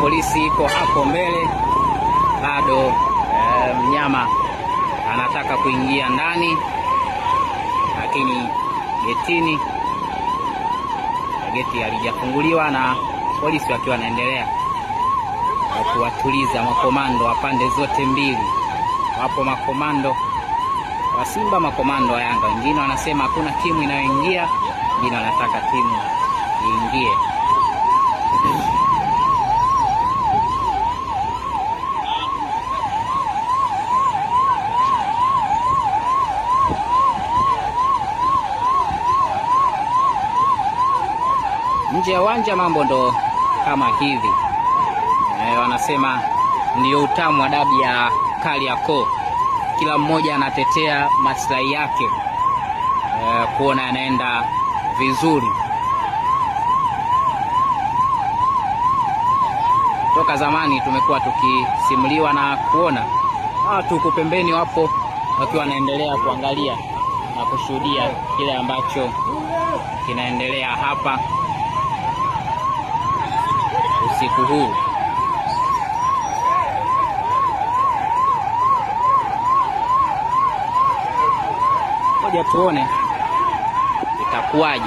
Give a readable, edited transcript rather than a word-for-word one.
polisi iko hapo mbele, bado mnyama anataka kuingia ndani, lakini geti halijafunguliwa na polisi wakiwa wanaendelea kuwatuliza makomando wa pande zote mbili. Wapo makomando wa Simba, makomando wa Yanga. Wengine wanasema hakuna timu inayoingia, wengine wanataka timu iingie. Nje ya uwanja mambo ndo kama hivi. Wanasema ndio utamu wa dabi ya Kariakoo. Kila mmoja anatetea maslahi yake, kuona yanaenda vizuri. Toka zamani tumekuwa tukisimuliwa na kuona watu huko pembeni wapo wakiwa wanaendelea kuangalia na kushuhudia kile ambacho kinaendelea hapa usiku huu. Ngoja tuone itakuwaje.